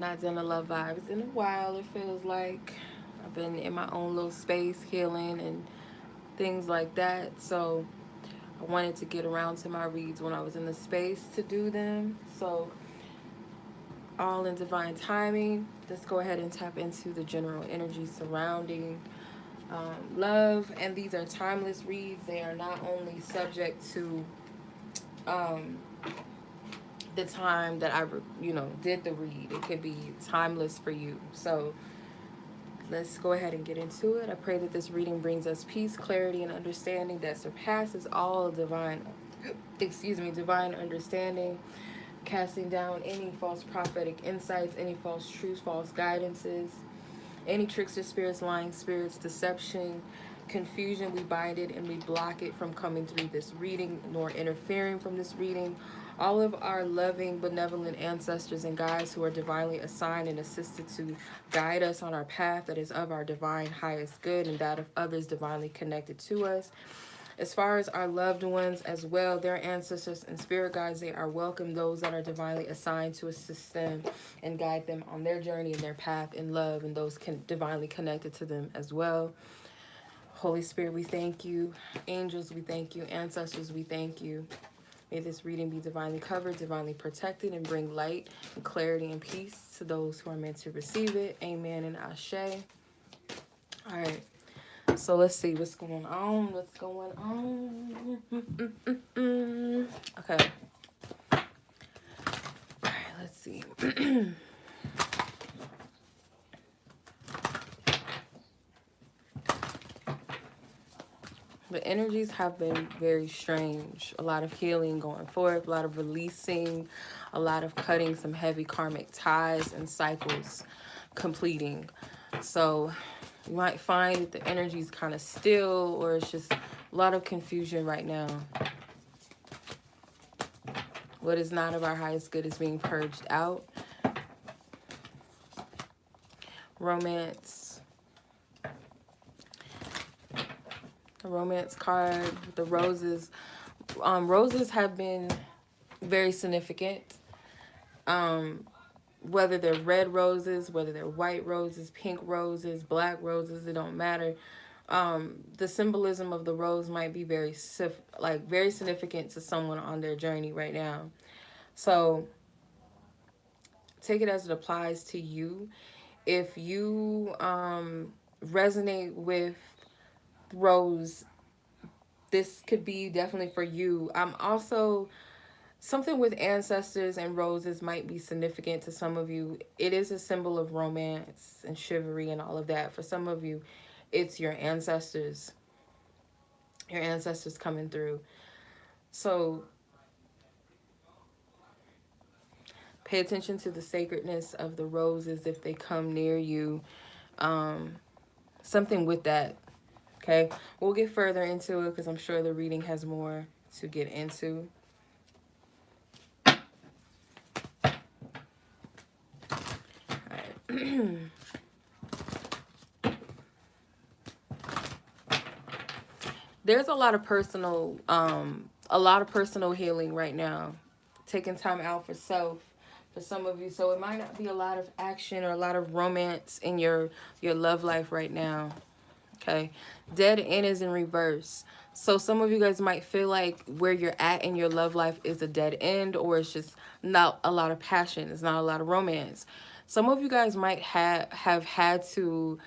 Not done a love vibes in a while, it feels like. I've been in my own little space healing and things like that. So I wanted to get around to my reads when I was in the space to do them. So all in divine timing. Let's go ahead and tap into the general energy surrounding love. And these are timeless reads. They are not only subject to um, the time that did the read. It could be timeless for you. So let's go ahead and get into it. I pray that this reading brings us peace, clarity, and understanding that surpasses all divine understanding, casting down any false prophetic insights, any false truths, false guidances, any trickster spirits, lying spirits, deception, confusion. We bind it and we block it from coming through this reading nor interfering from this reading. All of our loving, benevolent ancestors and guides who are divinely assigned and assisted to guide us on our path that is of our divine highest good and that of others divinely connected to us. As far as our loved ones as well, their ancestors and spirit guides, they are welcome. Those that are divinely assigned to assist them and guide them on their journey and their path in love, and those divinely connected to them as well. Holy Spirit, we thank you. Angels, we thank you. Ancestors, we thank you. May this reading be divinely covered, divinely protected, and bring light and clarity and peace to those who are meant to receive it. Amen and ashe. All right. So let's see what's going on. What's going on? Okay. All right, let's see. The energies have been very strange. A lot of healing going forth, a lot of releasing, a lot of cutting some heavy karmic ties and cycles completing. So you might find that the energy is kind of still, or it's just a lot of confusion right now. What is not of our highest good is being purged out. Romance. The romance card, the roses. Roses have been very significant. Whether they're red roses, whether they're white roses, pink roses, black roses, it don't matter. The symbolism of the rose might be very significant to someone on their journey right now. So take it as it applies to you. If you resonate with rose, this could be definitely for you. I'm also something with ancestors and roses might be significant to some of you. It is a symbol of romance and chivalry and all of that. For some of you, it's your ancestors coming through. So pay attention to the sacredness of the roses if they come near you. Something with that. Okay, we'll get further into it because I'm sure the reading has more to get into. There's a lot of personal healing right now, taking time out for self for some of you. So it might not be a lot of action or a lot of romance in your love life right now. Okay, dead end is in reverse. So some of you guys might feel like where you're at in your love life is a dead end, or it's just not a lot of passion, it's not a lot of romance. Some of you guys might have had to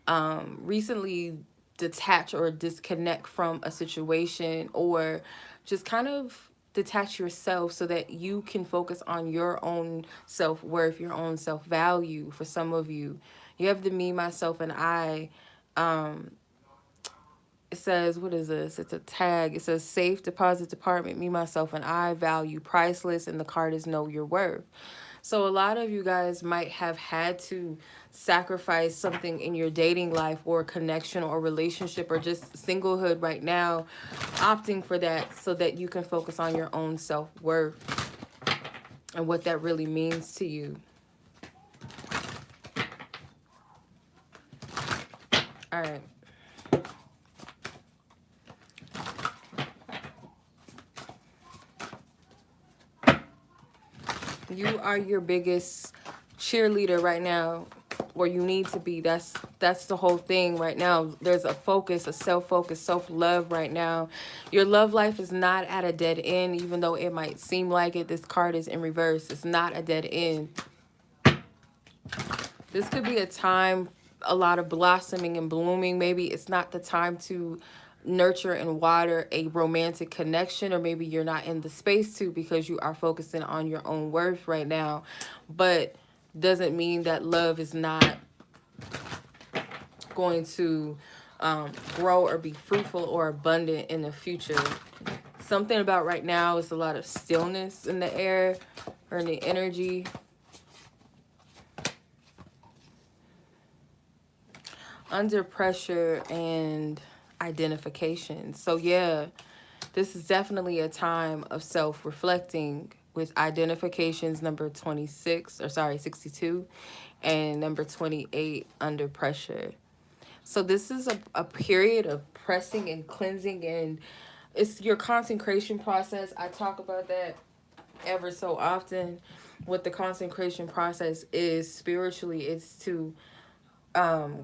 recently detach or disconnect from a situation, or just kind of detach yourself so that you can focus on your own self-worth, your own self-value. For some of you, you have the me, myself, and I. It says, what is this? It's a tag. It says safe deposit department, me, myself, and I, value priceless, and the card is know your worth. So a lot of you guys might have had to sacrifice something in your dating life or connection or relationship or just singlehood right now, opting for that so that you can focus on your own self-worth and what that really means to you. All right. You are your biggest cheerleader right now, or you need to be. That's the whole thing right now. There's a focus, a self-focus, self-love right now. Your love life is not at a dead end, even though it might seem like it. This card is in reverse. It's not a dead end. This could be a time, a lot of blossoming and blooming. Maybe it's not the time to nurture and water a romantic connection, or maybe you're not in the space to because you are focusing on your own worth right now. But doesn't mean that love is not going to grow or be fruitful or abundant in the future. Something about right now is a lot of stillness in the air or in the energy. Under pressure and identification. So yeah, this is definitely a time of self-reflecting with identifications number 62 and number 28 under pressure. So this is a period of pressing and cleansing, and it's your consecration process. I talk about that ever so often. What the consecration process is spiritually, it's to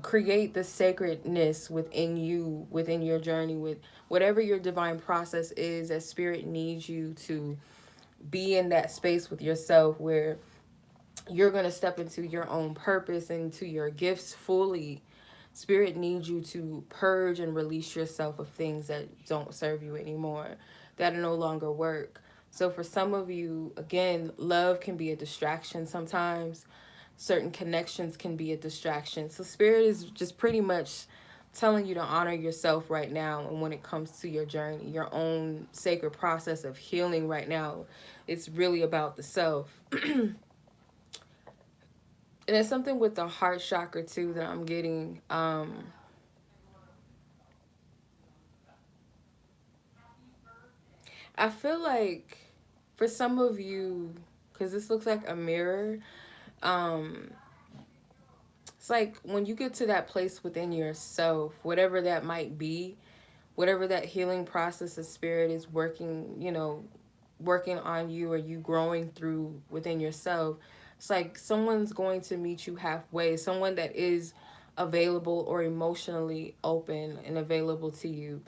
create the sacredness within you, within your journey, with whatever your divine process is. That spirit needs you to be in that space with yourself where you're going to step into your own purpose and into your gifts fully. Spirit needs you to purge and release yourself of things that don't serve you anymore, that no longer work. So for some of you, again, love can be a distraction sometimes. Certain connections can be a distraction. So Spirit is just pretty much telling you to honor yourself right now. And when it comes to your journey, your own sacred process of healing right now, it's really about the self. And it's something with the heart chakra too that I'm getting. I feel like for some of you, because this looks like a mirror, it's like when you get to that place within yourself, whatever that might be, whatever that healing process of spirit is working, you know, working on you, or you growing through within yourself, it's like someone's going to meet you halfway, someone that is available or emotionally open and available to you.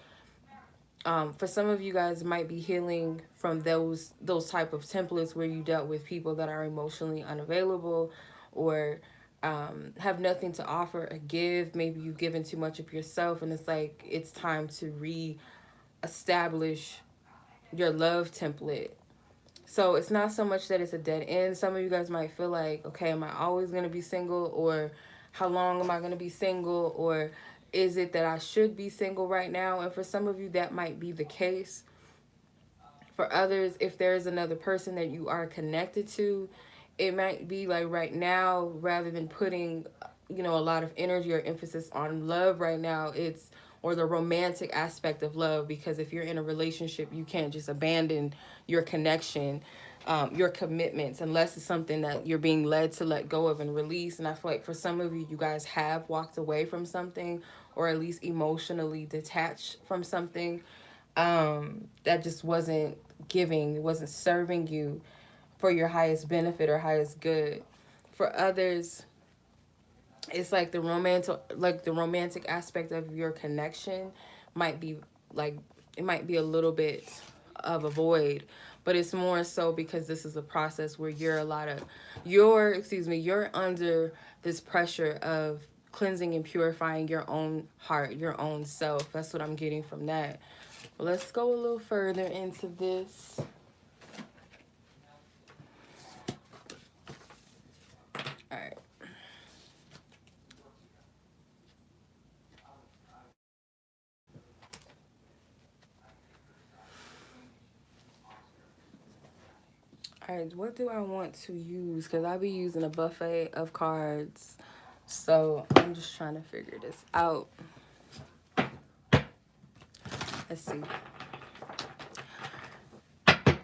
For some of you guys might be healing from those type of templates where you dealt with people that are emotionally unavailable, or have nothing to offer or give. Maybe you've given too much of yourself, and it's like it's time to re-establish your love template. So it's not so much that it's a dead end. Some of you guys might feel like, okay, am I always going to be single? Or how long am I going to be single? Or is it that I should be single right now? And for some of you, that might be the case. For others, if there's another person that you are connected to, it might be like right now, rather than putting, you know, a lot of energy or emphasis on love right now, it's, or the romantic aspect of love, because if you're in a relationship, you can't just abandon your connection, your commitments, unless it's something that you're being led to let go of and release. And I feel like for some of you guys have walked away from something, or at least emotionally detached from something that just wasn't giving, wasn't serving you for your highest benefit or highest good. For others, it's like the romantic aspect of your connection might be like, it might be a little bit of a void, but it's more so because this is a process where you're you're under this pressure of cleansing and purifying your own heart, your own self. That's what I'm getting from that. Well, let's go a little further into this. All right. All right, what do I want to use? Because I'll be using a buffet of cards. So I'm just trying to figure this out. Let's see.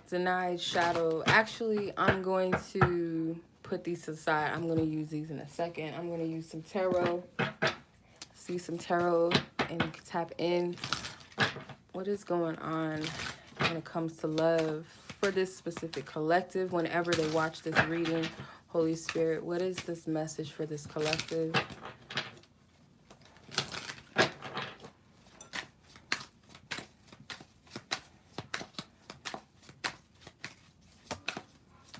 Denied shadow. Actually, I'm going to put these aside. I'm going to use these in a second. I'm going to use some tarot. See some tarot and tap in. What is going on when it comes to love for this specific collective whenever they watch this reading? Holy Spirit, what is this message for this collective? I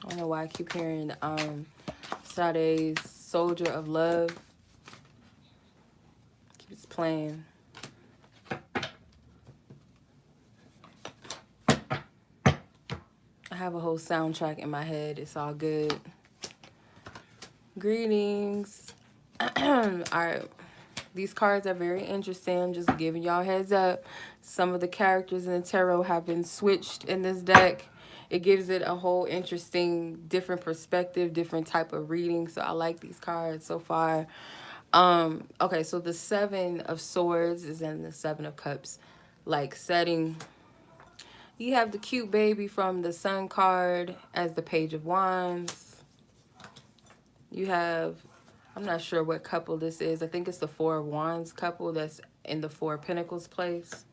don't know why I keep hearing Sade's Soldier of Love. Keeps playing. I have a whole soundtrack in my head. It's all good. Greetings. Alright. These cards are very interesting. I'm just giving y'all heads up. Some of the characters in the tarot have been switched in this deck. It gives it a whole interesting, different perspective, different type of reading. So I like these cards so far. Okay, so the Seven of Swords is in the Seven of Cups. Like setting... You have the cute baby from the Sun card as the Page of Wands. You have, I'm not sure what couple this is. I think it's the Four of Wands couple that's in the Four of Pentacles place.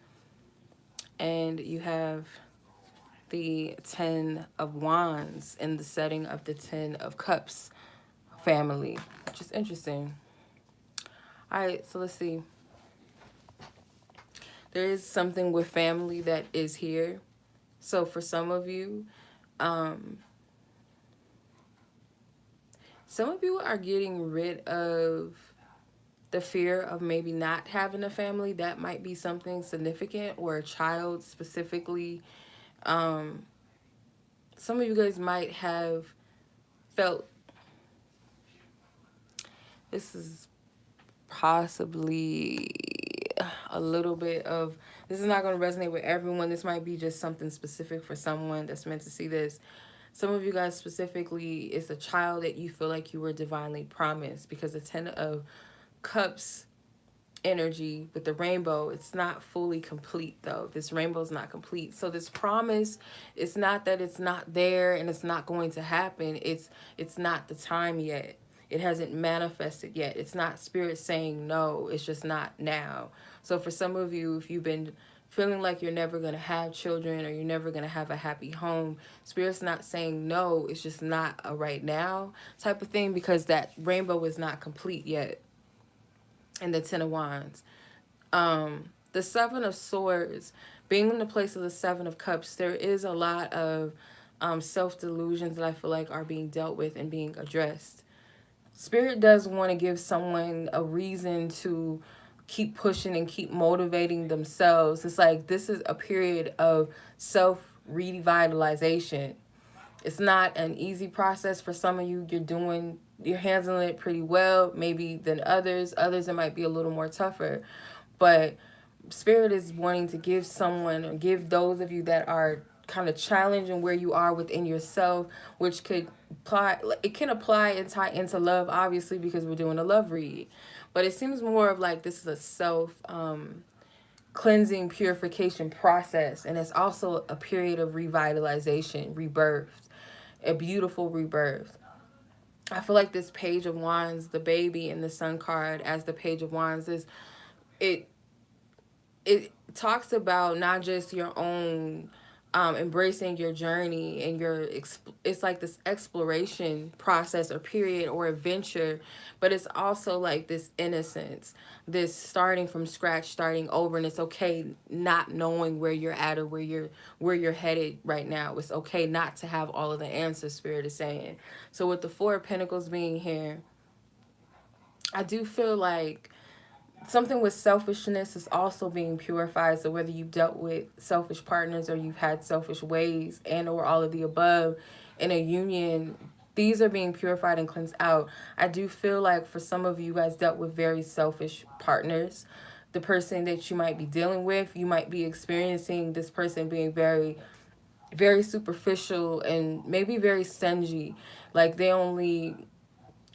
And you have the Ten of Wands in the setting of the Ten of Cups family, which is interesting. All right, so let's see. There is something with family that is here. So for some of you are getting rid of the fear of maybe not having a family. That might be something significant, or a child specifically. Some of you guys might have felt, this is possibly a little bit of, this is not going to resonate with everyone. This might be just something specific for someone that's meant to see this. Some of you guys specifically, it's a child that you feel like you were divinely promised, because the Ten of Cups energy with the rainbow, it's not fully complete though. This rainbow is not complete. So this promise, it's not that it's not there and it's not going to happen. It's not the time yet. It hasn't manifested yet. It's not spirit saying no. It's just not now. So for some of you, if you've been feeling like you're never going to have children, or you're never going to have a happy home, spirit's not saying no. It's just not a right now type of thing, because that rainbow is not complete yet. And the Ten of Wands. The Seven of Swords, being in the place of the Seven of Cups, there is a lot of self-delusions that I feel like are being dealt with and being addressed. Spirit does want to give someone a reason to keep pushing and keep motivating themselves. It's like this is a period of self-revitalization. It's not an easy process for some of you. You're handling it pretty well, maybe than others. Others, it might be a little more tougher. But Spirit is wanting to give someone, or give those of you that are kind of challenging where you are within yourself, which could apply, it can apply and tie into love, obviously, because we're doing a love read. But it seems more of like this is a self cleansing, purification process. And it's also a period of revitalization, rebirth, a beautiful rebirth. I feel like this Page of Wands, the baby in the Sun card as the Page of Wands, is it talks about not just your own embracing your journey and it's like this exploration process or period or adventure, but it's also like this innocence, this starting from scratch, starting over. And it's okay not knowing where you're at or where you're headed right now. It's okay not to have all of the answers, Spirit is saying. So with the Four of Pentacles being here, I do feel like something with selfishness is also being purified. So whether you've dealt with selfish partners or you've had selfish ways and or all of the above in a union, these are being purified and cleansed out. I do feel like for some of you guys dealt with very selfish partners. The person that you might be dealing with, you might be experiencing this person being very, very superficial and maybe very stingy. Like they only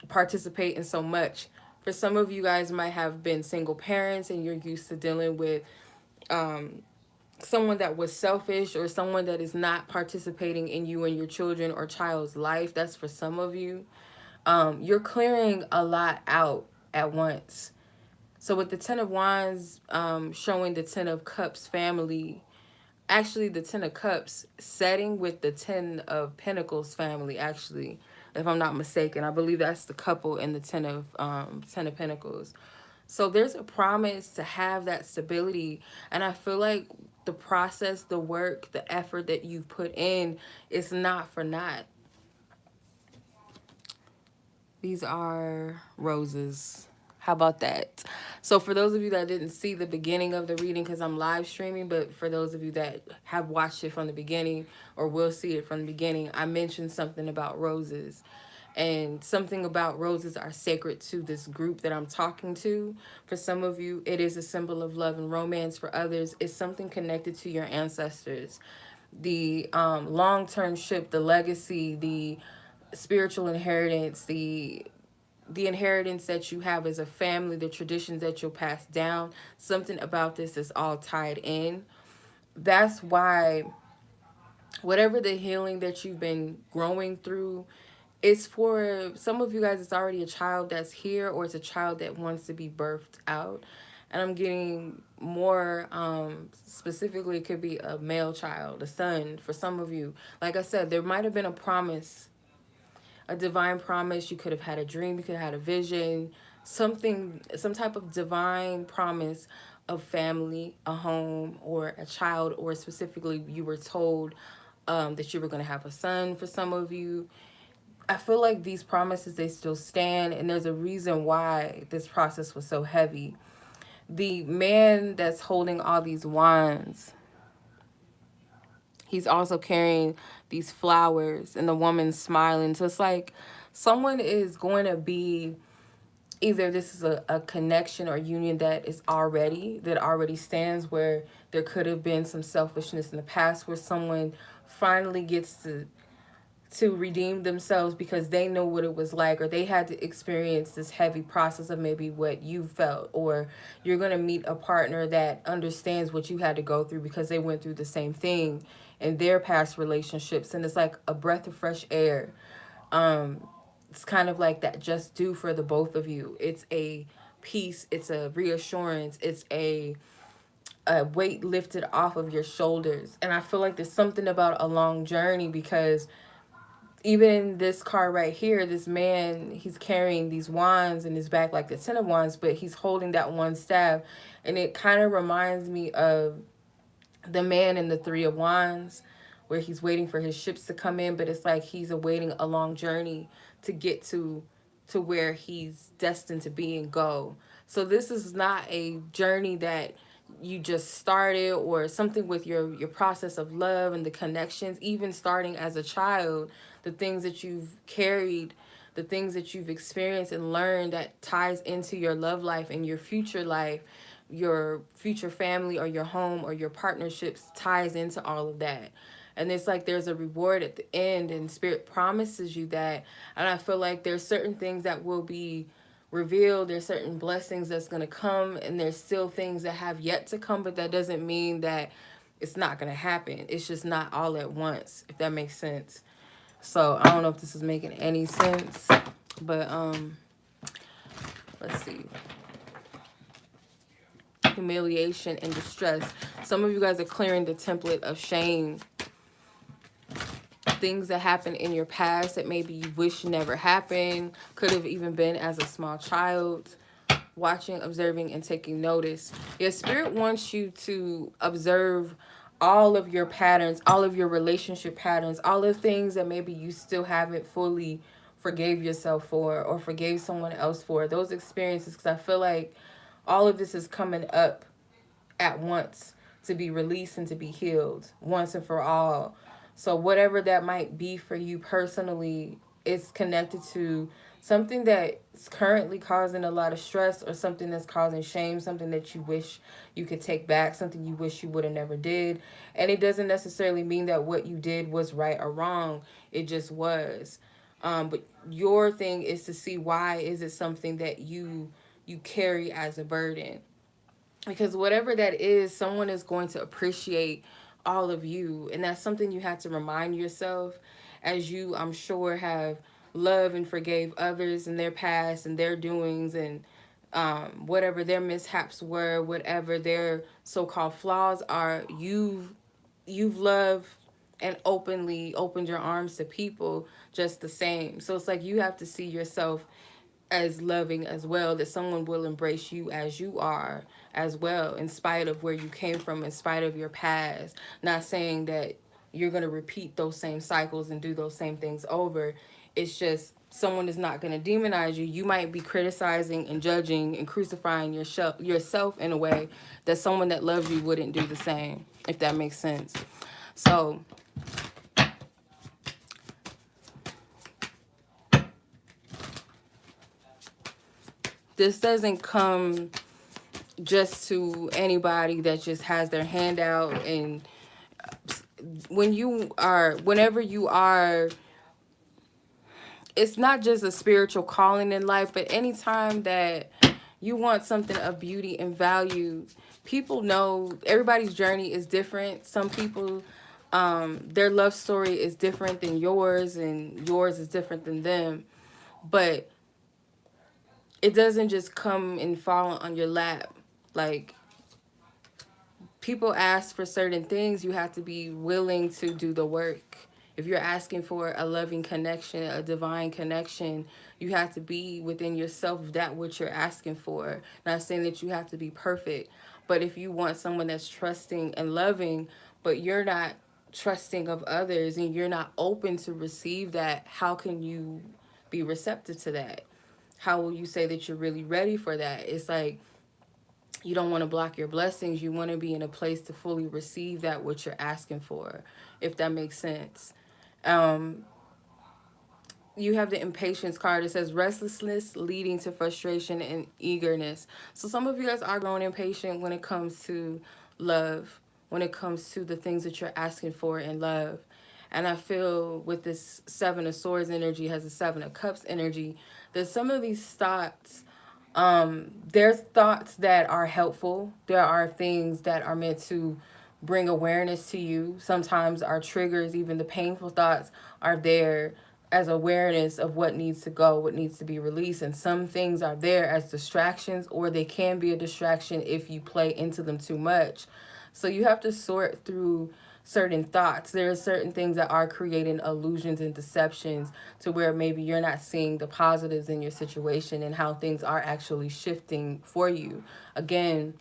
participate in so much. For some of you guys might have been single parents and you're used to dealing with someone that was selfish or someone that is not participating in you and your children or child's life. That's for some of you. You're clearing a lot out at once. So with the Ten of Wands showing the Ten of Cups family, actually the Ten of Cups setting with the Ten of Pentacles family, actually. if I'm not mistaken. I believe that's the couple in the Ten of Pentacles. So there's a promise to have that stability. And I feel like the process, the work, the effort that you've put in is not for naught. These are roses. How about that? So for those of you that didn't see the beginning of the reading, because I'm live streaming, but for those of you that have watched it from the beginning or will see it from the beginning, I mentioned something about roses. And something about roses are sacred to this group that I'm talking to. For some of you, it is a symbol of love and romance. For others, it's something connected to your ancestors. The long-term ship, the legacy, the spiritual inheritance, the inheritance that you have as a family, the traditions that you'll pass down. Something about this is all tied in. That's why whatever the healing that you've been growing through, it's for some of you guys, it's already a child that's here, or it's a child that wants to be birthed out. And I'm getting more specifically, it could be a male child, a son for some of you. Like I said, there might have been a promise, a divine promise. You could have had a dream, you could have had a vision, something, some type of divine promise of family, a home, or a child, or specifically you were told that you were going to have a son for some of you. I feel like these promises, they still stand, and there's a reason why this process was so heavy. The man that's holding all these wands, he's also carrying these flowers, and the woman's smiling. So it's like someone is going to be, either this is a connection or union that already stands, where there could have been some selfishness in the past, where someone finally gets to redeem themselves because they know what it was like, or they had to experience this heavy process of maybe what you felt, or you're going to meet a partner that understands what you had to go through because they went through the same thing in their past relationships. And it's like a breath of fresh air. It's kind of like that just due for the both of you. It's a peace, it's a reassurance, it's a weight lifted off of your shoulders. And I feel like there's something about a long journey, because even in this card right here, this man, he's carrying these wands in his back, like the Ten of Wands, but he's holding that one staff. And it kind of reminds me of the man in the Three of Wands, where he's waiting for his ships to come in, but it's like he's awaiting a long journey to get to where he's destined to be and go. So this is not a journey that you just started, or something with your process of love and the connections, even starting as a child, the things that you've carried, the things that you've experienced and learned that ties into your love life and your future life, your future family or your home or your partnerships, ties into all of that. And it's like there's a reward at the end, and Spirit promises you that. And I feel like there's certain things that will be revealed, there's certain blessings that's going to come, and there's still things that have yet to come, but that doesn't mean that it's not going to happen. It's just not all at once, if that makes sense. So I don't know if this is making any sense, but let's see. Humiliation and distress. Some of you guys are clearing the template of shame. Things that happened in your past that maybe you wish never happened. Could have even been as a small child. Watching, observing, and taking notice. Your spirit wants you to observe all of your patterns, all of your relationship patterns, all the things that maybe you still haven't fully forgave yourself for, or forgave someone else for. Those experiences, because I feel like all of this is coming up at once to be released and to be healed once and for all. So whatever that might be for you personally, it's connected to something that's currently causing a lot of stress, or something that's causing shame, something that you wish you could take back, something you wish you would have never did. And it doesn't necessarily mean that what you did was right or wrong. It just was. But your thing is to see, why is it something that you carry as a burden? Because whatever that is, someone is going to appreciate all of you. And that's something you have to remind yourself, as you, I'm sure, have loved and forgave others in their past and their doings, and whatever their mishaps were, whatever their so-called flaws are. You've loved and openly opened your arms to people just the same. So it's like you have to see yourself as loving as well, that someone will embrace you as you are as well, in spite of where you came from, in spite of your past. Not saying that you're going to repeat those same cycles and do those same things over. It's just someone is not going to demonize you. You might be criticizing and judging and crucifying yourself in a way that someone that loves you wouldn't do the same, if that makes sense. So this doesn't come just to anybody that just has their hand out. And whenever you are, it's not just a spiritual calling in life, but anytime that you want something of beauty and value, people know everybody's journey is different. Some people, their love story is different than yours, and yours is different than them. But it doesn't just come and fall on your lap. Like, people ask for certain things, you have to be willing to do the work. If you're asking for a loving connection, a divine connection, you have to be within yourself that what you're asking for. Not saying that you have to be perfect, but if you want someone that's trusting and loving, but you're not trusting of others and you're not open to receive that, how can you be receptive to that? How will you say that you're really ready for that? It's like, you don't want to block your blessings. You want to be in a place to fully receive that what you're asking for, if that makes sense. Um, you have the impatience card. It says restlessness leading to frustration and eagerness. So some of you guys are growing impatient when it comes to love, when it comes to the things that you're asking for in love. And I feel with this Seven of Swords energy, has a Seven of Cups energy, that some of these thoughts, there's thoughts that are helpful. There are things that are meant to bring awareness to you. Sometimes our triggers, even the painful thoughts, are there as awareness of what needs to go, what needs to be released. And some things are there as distractions, or they can be a distraction if you play into them too much. So you have to sort through certain thoughts. There are certain things that are creating illusions and deceptions to where maybe you're not seeing the positives in your situation and how things are actually shifting for you. Again,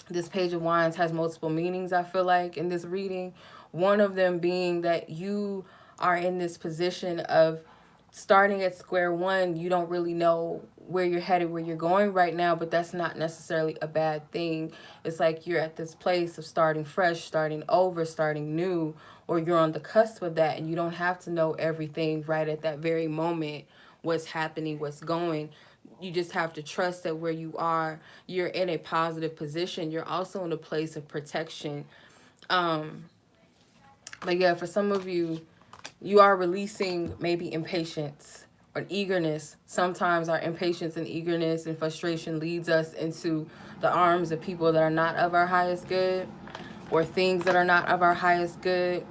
this Page of Wands has multiple meanings, I feel like, in this reading. One of them being that you are in this position of starting at square one. You don't really know where you're headed, where you're going right now, but that's not necessarily a bad thing. It's like you're at this place of starting fresh, starting over, starting new, or you're on the cusp of that, and you don't have to know everything right at that very moment, what's happening, what's going. You just have to trust that where you are, you're in a positive position. You're also in a place of protection. But yeah, for some of you, you are releasing maybe impatience or eagerness. Sometimes our impatience and eagerness and frustration leads us into the arms of people that are not of our highest good, or things that are not of our highest good.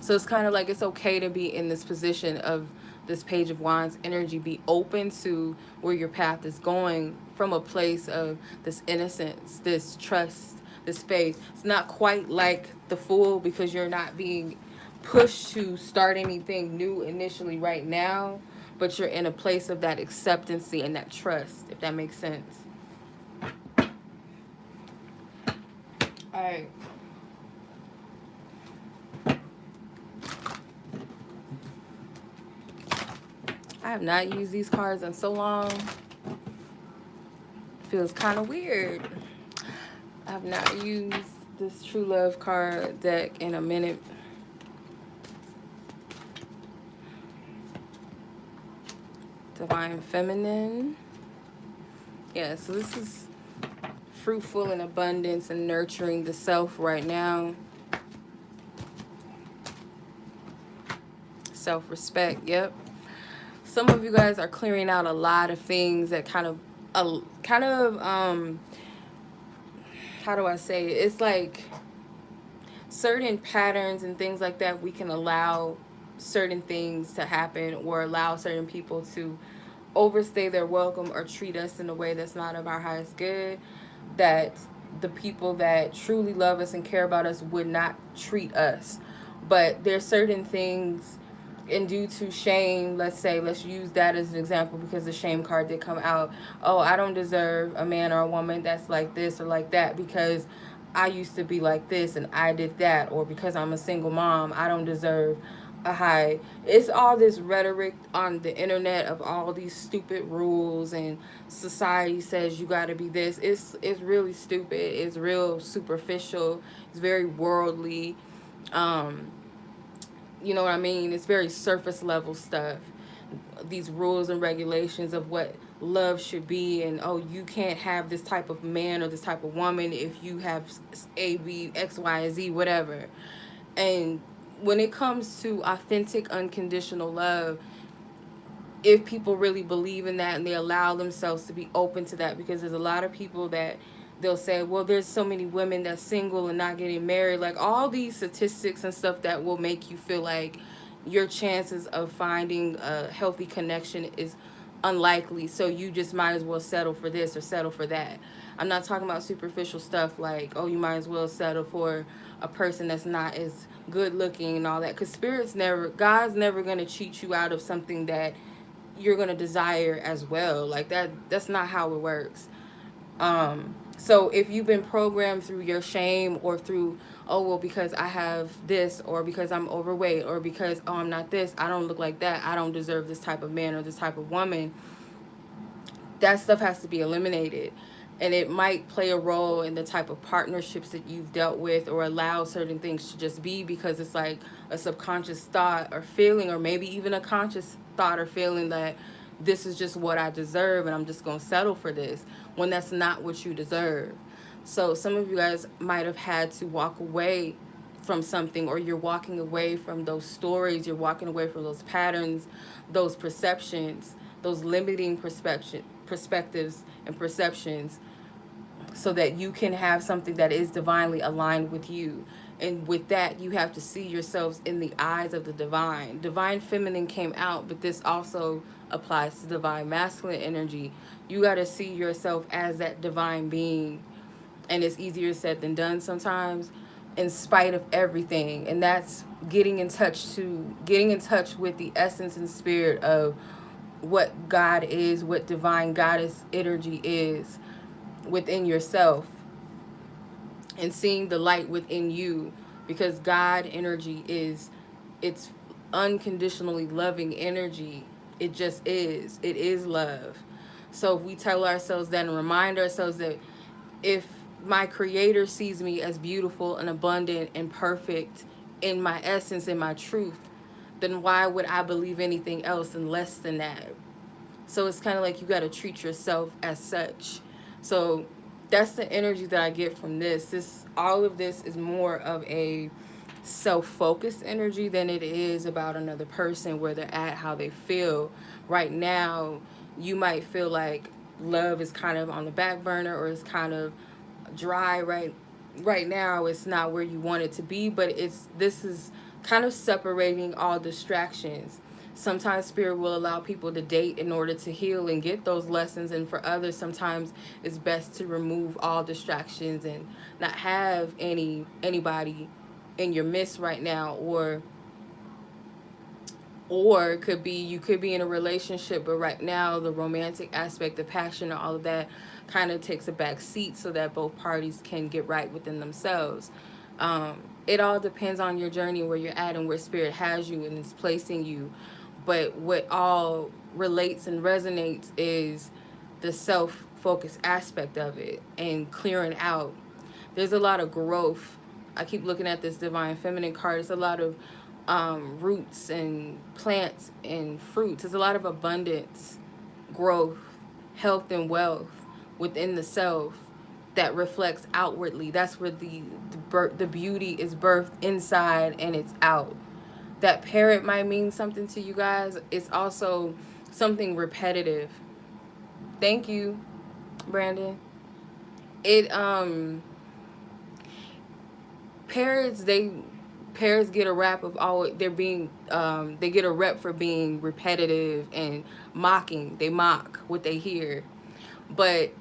So it's kind of like, it's okay to be in this position of this Page of Wands energy. Be open to where your path is going from a place of this innocence, this trust, this faith. It's not quite like the Fool, because you're not being pushed to start anything new initially right now, but you're in a place of that acceptance and that trust, if that makes sense. All right. I have not used these cards in so long. Feels kind of weird. I have not used this True Love card deck in a minute. Divine Feminine. Yeah, so this is fruitful and abundance and nurturing the self right now. Self-respect, yep. Some of you guys are clearing out a lot of things that kind of, how do I say it? It's like certain patterns and things like that. We can allow certain things to happen, or allow certain people to overstay their welcome or treat us in a way that's not of our highest good, that the people that truly love us and care about us would not treat us. But there's certain things, and due to shame, let's use that as an example because the shame card did come out. Oh, I don't deserve a man or a woman that's like this or like that because I used to be like this and I did that, or because I'm a single mom, I don't deserve a high. It's all this rhetoric on the internet of all these stupid rules, and society says you got to be this. It's really stupid. It's real superficial. It's very worldly. Um, you know what I mean? It's very surface level stuff. These rules and regulations of what love should be, and oh, you can't have this type of man or this type of woman if you have A, B, X, Y, and Z, whatever. And when it comes to authentic, unconditional love, if people really believe in that and they allow themselves to be open to that, because there's a lot of people that they'll say, well, there's so many women that's single and not getting married, like all these statistics and stuff that will make you feel like your chances of finding a healthy connection is unlikely, so you just might as well settle for this or settle for that. I'm not talking about superficial stuff like, oh, you might as well settle for a person that's not as good looking and all that, because God's never going to cheat you out of something that you're going to desire as well. Like that's not how it works. So if you've been programmed through your shame, or through, oh, well, because I have this, or because I'm overweight, or because, oh, I'm not this, I don't look like that, I don't deserve this type of man or this type of woman, that stuff has to be eliminated. And it might play a role in the type of partnerships that you've dealt with, or allow certain things to just be, because it's like a subconscious thought or feeling, or maybe even a conscious thought or feeling that this is just what I deserve and I'm just going to settle for this, when that's not what you deserve. So some of you guys might have had to walk away from something, or you're walking away from those stories, you're walking away from those patterns, those perceptions, those limiting perspectives and perceptions, so that you can have something that is divinely aligned with you. And with that, you have to see yourselves in the eyes of the divine. Divine feminine came out, but this also applies to divine masculine energy. You got to see yourself as that divine being. And it's easier said than done sometimes, in spite of everything. And that's getting in touch with the essence and spirit of what God is, what divine goddess energy is within yourself, and seeing the light within you, because God energy it's unconditionally loving energy. It just is. It is love. So if we tell ourselves that and remind ourselves that if my creator sees me as beautiful and abundant and perfect in my essence, in my truth, then why would I believe anything else and less than that? So it's kind of like you got to treat yourself as such. So that's the energy that I get from this. All of this is more of a self-focused energy than it is about another person, where they're at, how they feel. Right now, you might feel like love is kind of on the back burner, or it's kind of dry right now. It's not where you want it to be, but this is kind of separating all distractions. Sometimes spirit will allow people to date in order to heal and get those lessons, and for others sometimes it's best to remove all distractions and not have anybody in your midst right now. Or it could be you could be in a relationship, but right now the romantic aspect, the passion, and all of that kind of takes a back seat, so that both parties can get right within themselves. It all depends on your journey, where you're at, and where spirit has you and is placing you. But what all relates and resonates is the self-focused aspect of it, and clearing out. There's a lot of growth. I keep looking at this divine feminine card. It's a lot of roots and plants and fruits. There's a lot of abundance, growth, health, and wealth within the self that reflects outwardly. That's where the beauty is birthed inside and it's out. That parrot might mean something to you guys. It's also something repetitive. Thank you, Brandon. It parrots get a rap of all they're being they get a rep for being repetitive and mocking. They mock what they hear. But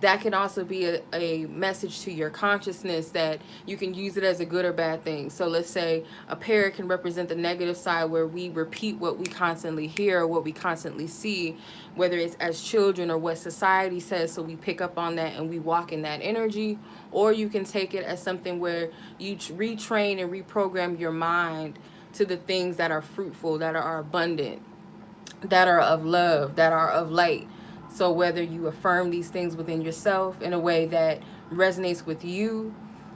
that can also be a message to your consciousness that you can use it as a good or bad thing. So let's say a parrot can represent the negative side, where we repeat what we constantly hear or what we constantly see, whether it's as children or what society says, so we pick up on that and we walk in that energy. Or you can take it as something where you retrain and reprogram your mind to the things that are fruitful, that are abundant, that are of love, that are of light. So whether you affirm these things within yourself in a way that resonates with you,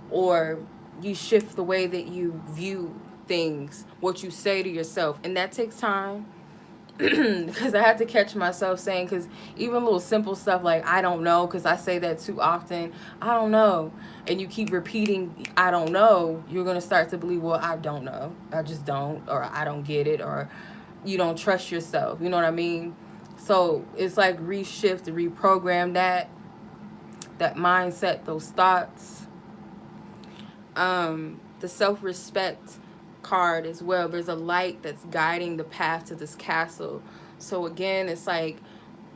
or you shift the way that you view things, what you say to yourself. And that takes time, because I had to catch myself saying, because even little simple stuff like I don't know, because I say that too often, I don't know, and you keep repeating I don't know, you're going to start to believe, well, I don't know, I just don't, or I don't get it, or you don't trust yourself, you know what I mean? So it's like reshift, reprogram that mindset, those thoughts. The self-respect card as well, there's a light that's guiding the path to this castle. So again, it's like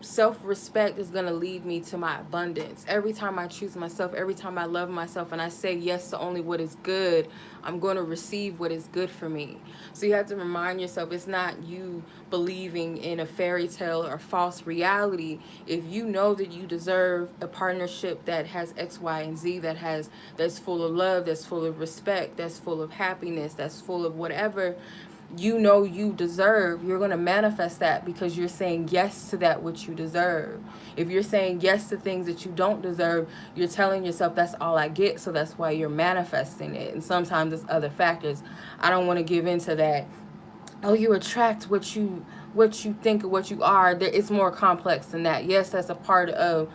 self-respect is going to lead me to my abundance. Every time I choose myself, every time I love myself and I say yes to only what is good, I'm going to receive what is good for me. So you have to remind yourself, it's not you believing in a fairy tale or false reality. If you know that you deserve a partnership that has X, Y, and Z, that's full of love, that's full of respect, that's full of happiness, that's full of whatever you know you deserve, you're going to manifest that, because you're saying yes to that which you deserve. If you're saying yes to things that you don't deserve, you're telling yourself that's all I get, so that's why you're manifesting it. And sometimes it's other factors. I don't want to give into that, oh, you attract what you think of what you are. It's more complex than that. Yes, that's a part of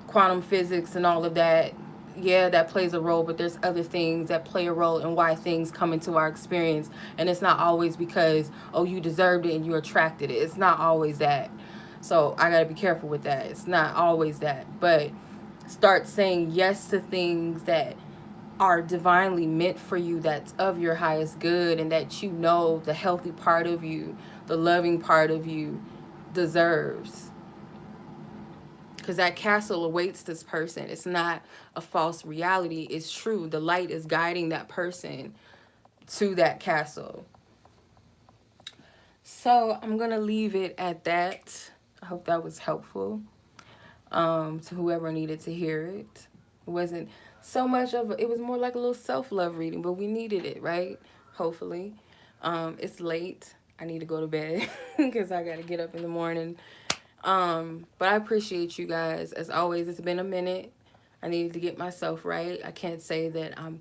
quantum physics and all of that. Yeah, that plays a role, but there's other things that play a role in why things come into our experience. And it's not always because, oh, you deserved it and you attracted it. It's not always that. So I got to be careful with that. It's not always that. But start saying yes to things that are divinely meant for you, that's of your highest good, and that you know the healthy part of you, the loving part of you deserves. Because that castle awaits this person. It's not a false reality. It's true. The light is guiding that person to that castle. So I'm going to leave it at that. I hope that was helpful to whoever needed to hear it. It wasn't so much of it was more like a little self-love reading, but we needed it, right? Hopefully. It's late. I need to go to bed because I got to get up in the morning. But I appreciate you guys. As always, it's been a minute. I needed to get myself right. I can't say that I'm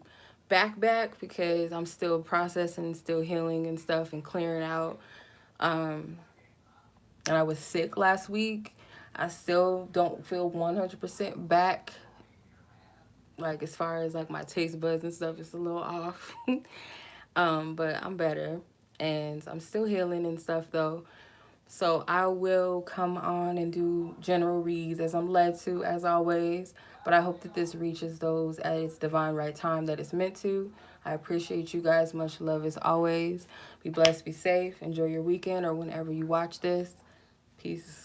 back because I'm still processing, still healing and stuff and clearing out. And I was sick last week. I still don't feel 100% back. Like as far as like my taste buds and stuff, it's a little off. But I'm better and I'm still healing and stuff though. So I will come on and do general reads as I'm led to, as always. But I hope that this reaches those at its divine right time that it's meant to. I appreciate you guys. Much love as always. Be blessed, be safe. Enjoy your weekend or whenever you watch this. Peace.